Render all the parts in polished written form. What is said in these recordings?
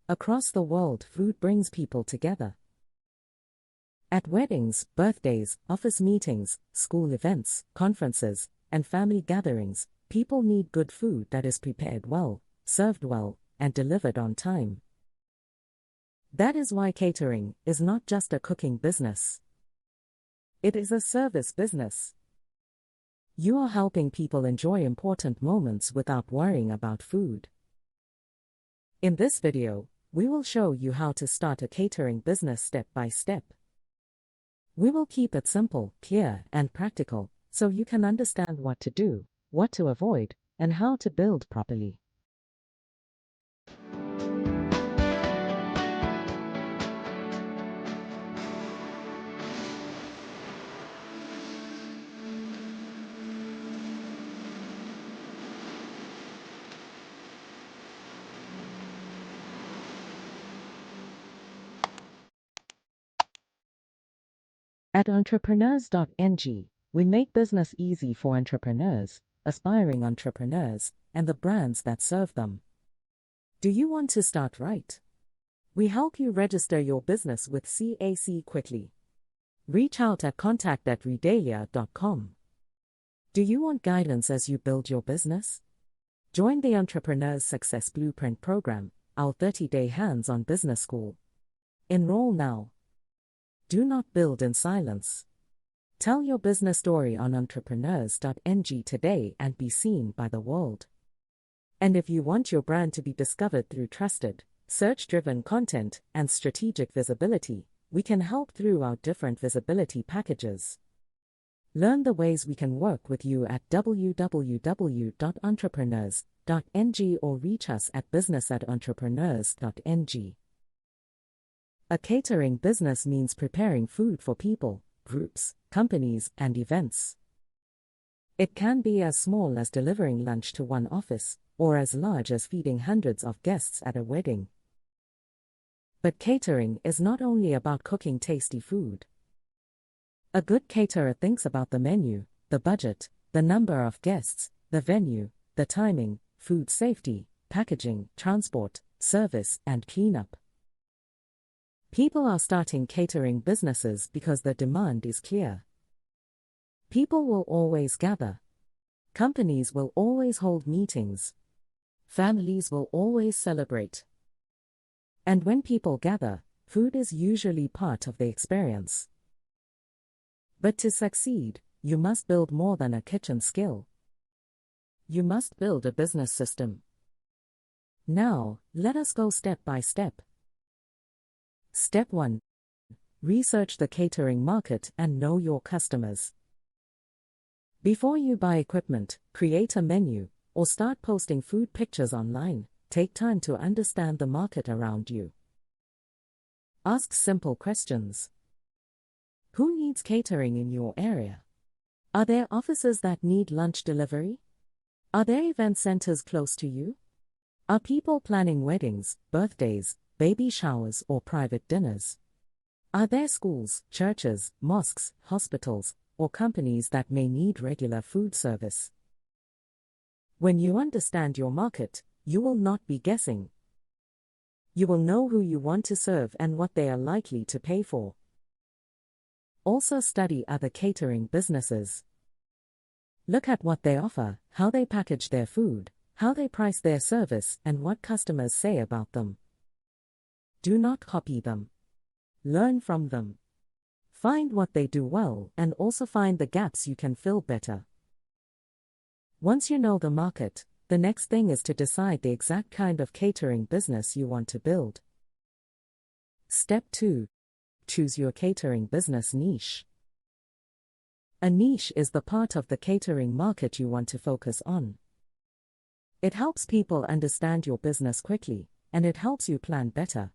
Across the world, food brings people together. At weddings, birthdays, office meetings, school events, conferences, and family gatherings, people need good food that is prepared well, served well, and delivered on time. That is why catering is not just a cooking business. It is a service business. You are helping people enjoy important moments without worrying about food. In this video, we will show you how to start a catering business step by step. We will keep it simple, clear, and practical, so you can understand what to do, what to avoid, and how to build properly. At Entrepreneurs.ng, we make business easy for entrepreneurs, aspiring entrepreneurs, and the brands that serve them. Do you want to start right? We help you register your business with CAC quickly. Reach out at contact@redalia.com. Do you want guidance as you build your business? Join the Entrepreneurs Success Blueprint program, our 30-day hands-on business school. Enroll now. Do not build in silence. Tell your business story on Entrepreneurs.ng today and be seen by the world. And if you want your brand to be discovered through trusted, search-driven content and strategic visibility, we can help through our different visibility packages. Learn the ways we can work with you at www.entrepreneurs.ng or reach us at business@entrepreneurs.ng. A catering business means preparing food for people, groups, companies, and events. It can be as small as delivering lunch to one office, or as large as feeding hundreds of guests at a wedding. But catering is not only about cooking tasty food. A good caterer thinks about the menu, the budget, the number of guests, the venue, the timing, food safety, packaging, transport, service, and cleanup. People are starting catering businesses because the demand is clear. People will always gather. Companies will always hold meetings. Families will always celebrate. And when people gather, food is usually part of the experience. But to succeed, you must build more than a kitchen skill. You must build a business system. Now, let us go step by step. Step 1. Research the catering market and know your customers. Before you buy equipment, create a menu, or start posting food pictures online, take time to understand the market around you. Ask simple questions. Who needs catering in your area? Are there offices that need lunch delivery? Are there event centers close to you? Are people planning weddings, birthdays, baby showers, or private dinners? Are there schools, churches, mosques, hospitals, or companies that may need regular food service? When you understand your market, you will not be guessing. You will know who you want to serve and what they are likely to pay for. Also study other catering businesses. Look at what they offer, how they package their food, how they price their service, and what customers say about them. Do not copy them. Learn from them. Find what they do well and also find the gaps you can fill better. Once you know the market, the next thing is to decide the exact kind of catering business you want to build. Step 2. Choose your catering business niche. A niche is the part of the catering market you want to focus on. It helps people understand your business quickly, and it helps you plan better.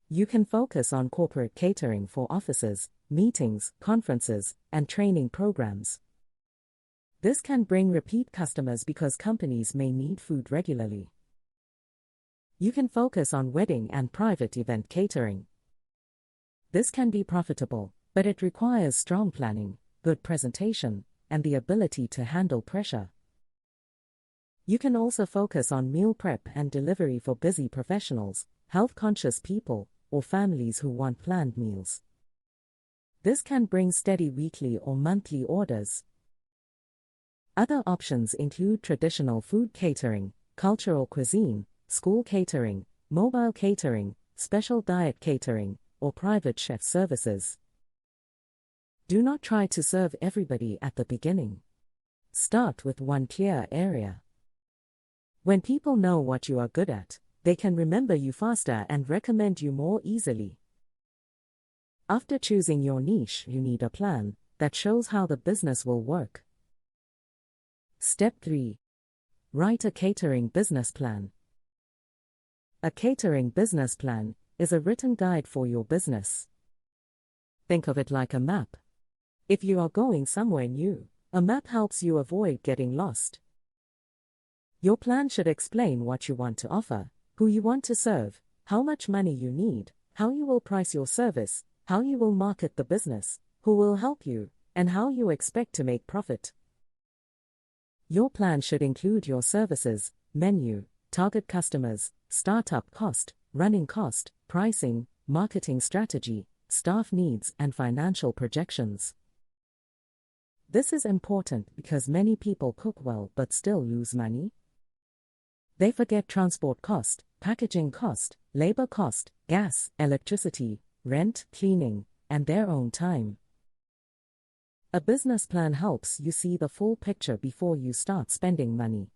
You can focus on corporate catering for offices, meetings, conferences, and training programs. This can bring repeat customers because companies may need food regularly. You can focus on wedding and private event catering. This can be profitable, but it requires strong planning, good presentation, and the ability to handle pressure. You can also focus on meal prep and delivery for busy professionals, health-conscious people, or families who want planned meals. This can bring steady weekly or monthly orders. Other options include traditional food catering, cultural cuisine, school catering, mobile catering, special diet catering, or private chef services. Do not try to serve everybody at the beginning. Start with one clear area. When people know what you are good at, they can remember you faster and recommend you more easily. After choosing your niche, you need a plan that shows how the business will work. Step 3. Write a catering business plan. A catering business plan is a written guide for your business. Think of it like a map. If you are going somewhere new, a map helps you avoid getting lost. Your plan should explain what you want to offer, who you want to serve, how much money you need, how you will price your service, how you will market the business, who will help you, and how you expect to make profit. Your plan should include your services, menu, target customers, startup cost, running cost, pricing, marketing strategy, staff needs, and financial projections. This is important because many people cook well but still lose money. They forget transport cost, packaging cost, labor cost, gas, electricity, rent, cleaning, and their own time. A business plan helps you see the full picture before you start spending money.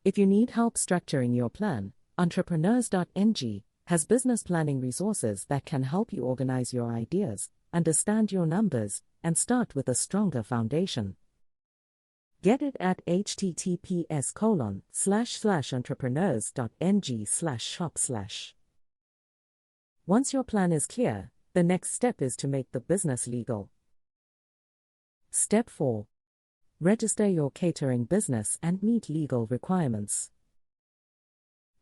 If you need help structuring your plan, Entrepreneurs.ng has business planning resources that can help you organize your ideas, understand your numbers, and start with a stronger foundation. Get it at https://entrepreneurs.ng/shop/. Once your plan is clear, the next step is to make the business legal. Step 4. Register your catering business and meet legal requirements.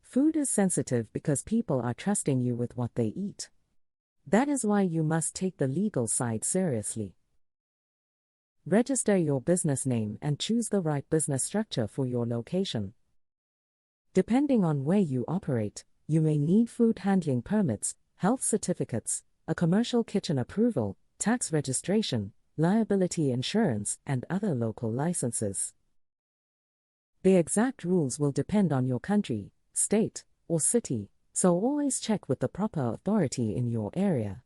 Food is sensitive because people are trusting you with what they eat. That is why you must take the legal side seriously. Register your business name and choose the right business structure for your location. Depending on where you operate, you may need food handling permits, health certificates, a commercial kitchen approval, tax registration, liability insurance, and other local licenses. The exact rules will depend on your country, state, or city, so always check with the proper authority in your area.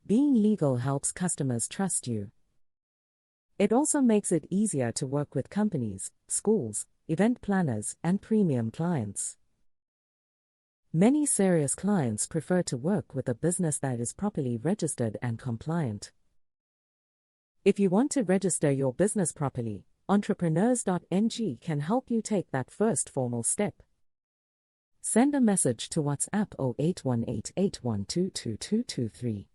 Being legal helps customers trust you. It also makes it easier to work with companies, schools, event planners, and premium clients. Many serious clients prefer to work with a business that is properly registered and compliant. If you want to register your business properly, Entrepreneurs.ng can help you take that first formal step. Send a message to WhatsApp 081881222223.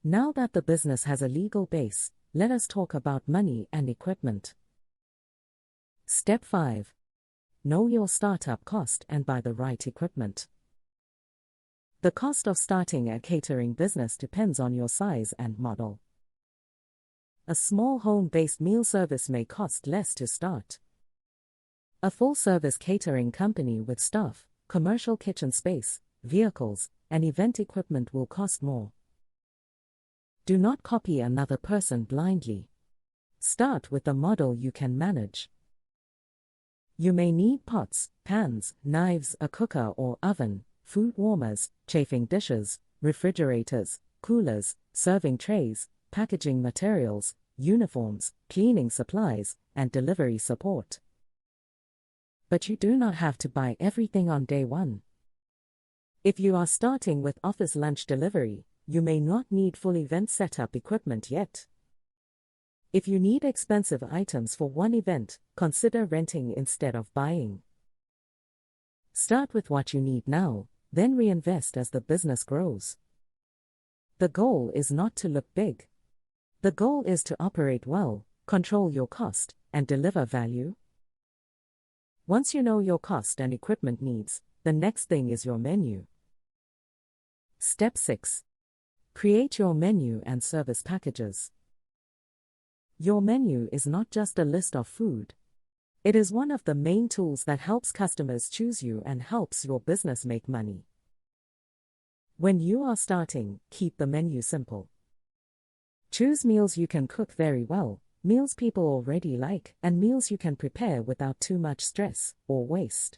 Now that the business has a legal base, let us talk about money and equipment. Step 5. Know your startup cost and buy the right equipment. The cost of starting a catering business depends on your size and model. A small home-based meal service may cost less to start. A full-service catering company with staff, commercial kitchen space, vehicles, and event equipment will cost more. Do not copy another person blindly. Start with the model you can manage. You may need pots, pans, knives, a cooker or oven, food warmers, chafing dishes, refrigerators, coolers, serving trays, packaging materials, uniforms, cleaning supplies, and delivery support. But you do not have to buy everything on day one. If you are starting with office lunch delivery, you may not need full event setup equipment yet. If you need expensive items for one event, consider renting instead of buying. Start with what you need now, then reinvest as the business grows. The goal is not to look big. The goal is to operate well, control your cost, and deliver value. Once you know your cost and equipment needs, the next thing is your menu. Step 6. Create your menu and service packages. Your menu is not just a list of food. It is one of the main tools that helps customers choose you and helps your business make money. When you are starting, keep the menu simple. Choose meals you can cook very well, meals people already like, and meals you can prepare without too much stress or waste.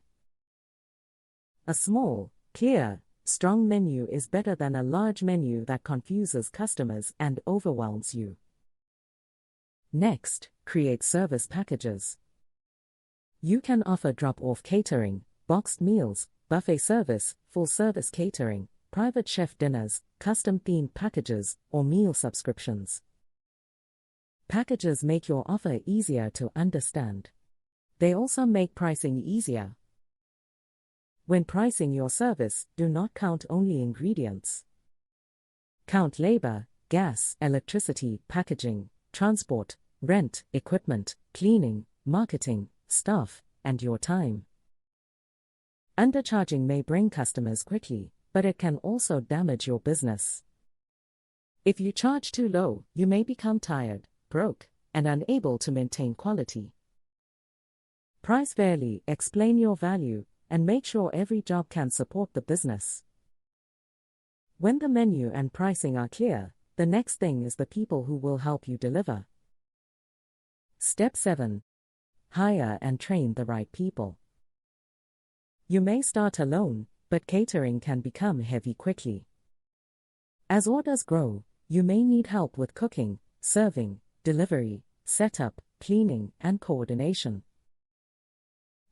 A small, clear, strong menu is better than a large menu that confuses customers and overwhelms you. Next, create service packages. You can offer drop-off catering, boxed meals, buffet service, full-service catering, private chef dinners, custom-themed packages, or meal subscriptions. Packages make your offer easier to understand. They also make pricing easier. When pricing your service, do not count only ingredients. Count labor, gas, electricity, packaging, transport, rent, equipment, cleaning, marketing, staff, and your time. Undercharging may bring customers quickly, but it can also damage your business. If you charge too low, you may become tired, broke, and unable to maintain quality. Price fairly, explain your value, and make sure every job can support the business. When the menu and pricing are clear, the next thing is the people who will help you deliver. Step 7. Hire and train the right people. You may start alone, but catering can become heavy quickly. As orders grow, you may need help with cooking, serving, delivery, setup, cleaning, and coordination.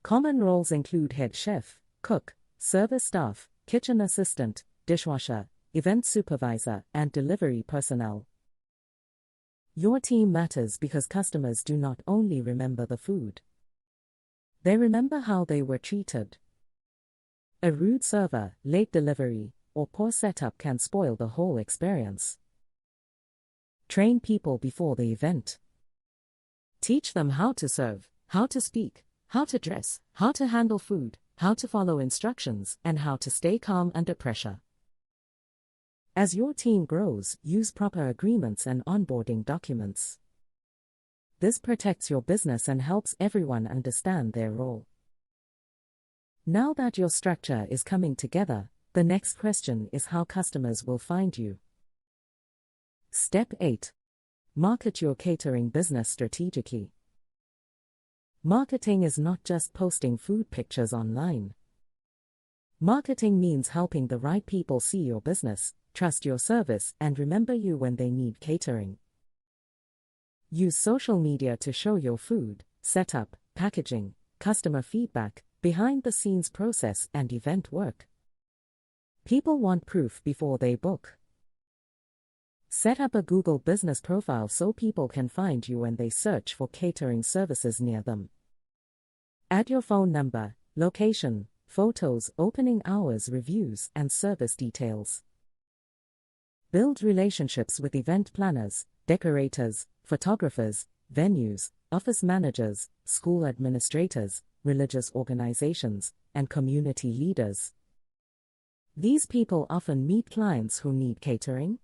Common roles include head chef, cook, service staff, kitchen assistant, dishwasher, event supervisor, and delivery personnel. Your team matters because customers do not only remember the food. They remember how they were treated. A rude server, late delivery, or poor setup can spoil the whole experience. Train people before the event. Teach them how to serve, how to speak, how to dress, how to handle food, how to follow instructions, and how to stay calm under pressure. As your team grows, use proper agreements and onboarding documents. This protects your business and helps everyone understand their role. Now that your structure is coming together, the next question is how customers will find you. Step 8. Market your catering business strategically. Marketing is not just posting food pictures online. Marketing means helping the right people see your business, trust your service, and remember you when they need catering. Use social media to show your food, setup, packaging, customer feedback, behind-the-scenes process, and event work. People want proof before they book. Set up a Google business profile so people can find you when they search for catering services near them. Add your phone number, location, photos, opening hours, reviews, and service details. Build relationships with event planners, decorators, photographers, venues, office managers, school administrators, religious organizations, and community leaders. These people often meet clients who need catering.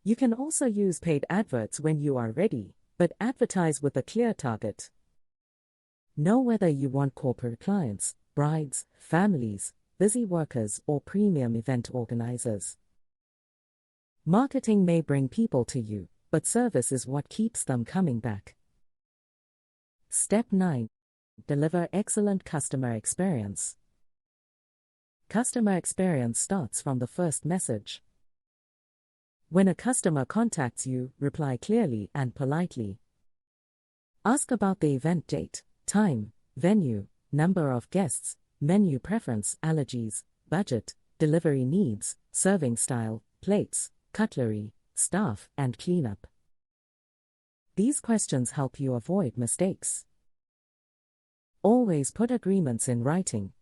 You can also use paid adverts when you are ready, but advertise with a clear target. Know whether you want corporate clients, brides, families, busy workers, or premium event organizers. Marketing may bring people to you, but service is what keeps them coming back. Step 9. Deliver excellent customer experience. Customer experience starts from the first message. When a customer contacts you, reply clearly and politely. Ask about the event date, time, venue, number of guests, menu preference, allergies, budget, delivery needs, serving style, plates, cutlery, staff, and cleanup. These questions help you avoid mistakes. Always put agreements in writing.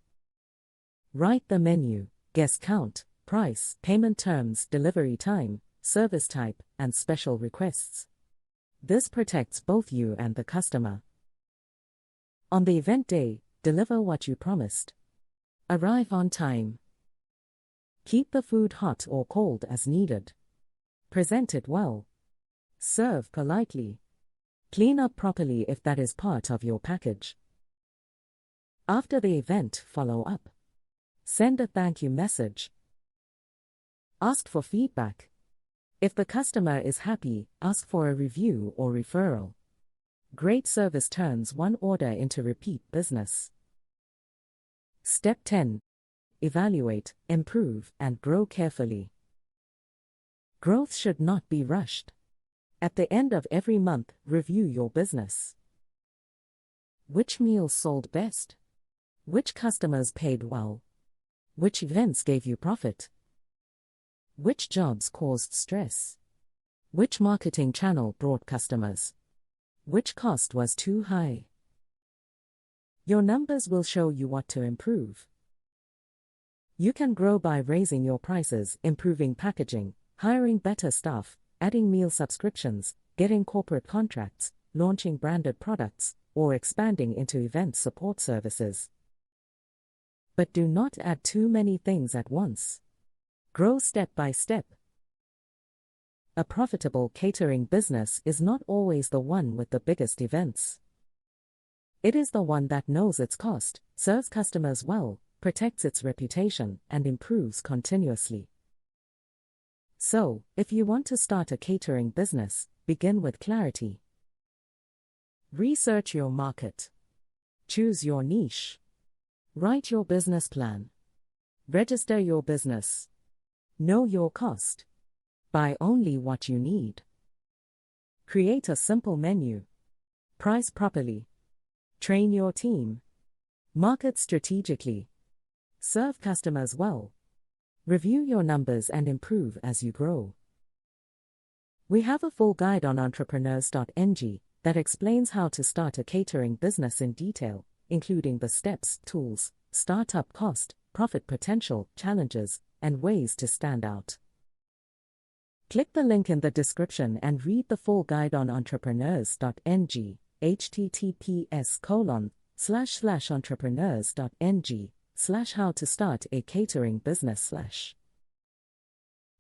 Write the menu, guest count, price, payment terms, delivery time, service type, and special requests. This protects both you and the customer. On the event day, deliver what you promised. Arrive on time. Keep the food hot or cold as needed. Present it well. Serve politely. Clean up properly if that is part of your package. After the event, follow up. Send a thank you message. Ask for feedback. If the customer is happy, ask for a review or referral. Great service turns one order into repeat business. Step 10. Evaluate, improve, and grow carefully. Growth should not be rushed. At the end of every month, review your business. Which meals sold best? Which customers paid well? Which events gave you profit? Which jobs caused stress? Which marketing channel brought customers? Which cost was too high? Your numbers will show you what to improve. You can grow by raising your prices, improving packaging, hiring better staff, adding meal subscriptions, getting corporate contracts, launching branded products, or expanding into event support services. But do not add too many things at once. Grow step by step. A profitable catering business is not always the one with the biggest events. It is the one that knows its cost, serves customers well, protects its reputation, and improves continuously. So, if you want to start a catering business, begin with clarity. Research your market. Choose your niche. Write your business plan. Register your business. Know your cost. Buy only what you need. Create a simple menu. Price properly. Train your team. Market strategically. Serve customers well. Review your numbers and improve as you grow. We have a full guide on Entrepreneurs.ng that explains how to start a catering business in detail, including the steps, tools, startup cost, profit potential, challenges, and ways to stand out. Click the link in the description and read the full guide on Entrepreneurs.ng, https://entrepreneurs.ng/how to start a catering business/.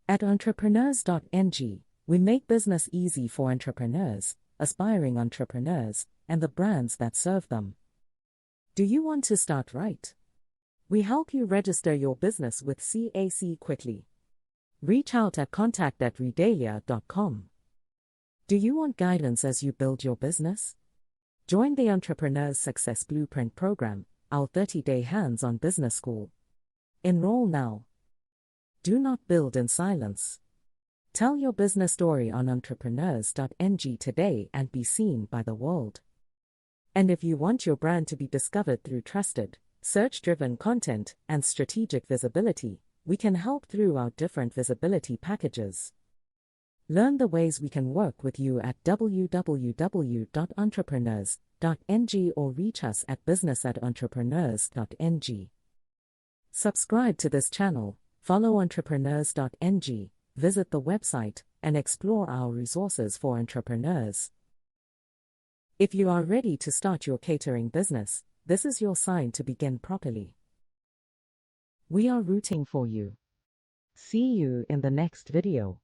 At Entrepreneurs.ng, we make business easy for entrepreneurs, aspiring entrepreneurs, and the brands that serve them. Do you want to start right? We help you register your business with CAC quickly. Reach out at contact@redalia.com. Do you want guidance as you build your business? Join the Entrepreneurs Success Blueprint program, our 30-day hands-on business school. Enroll now. Do not build in silence. Tell your business story on Entrepreneurs.ng today and be seen by the world. And if you want your brand to be discovered through trusted, search-driven content and strategic visibility, we can help through our different visibility packages. Learn the ways we can work with you at www.entrepreneurs.ng or reach us at business@entrepreneurs.ng. Subscribe to this channel, follow Entrepreneurs.ng, visit the website, and explore our resources for entrepreneurs. If you are ready to start your catering business, this is your sign to begin properly. We are rooting for you. See you in the next video.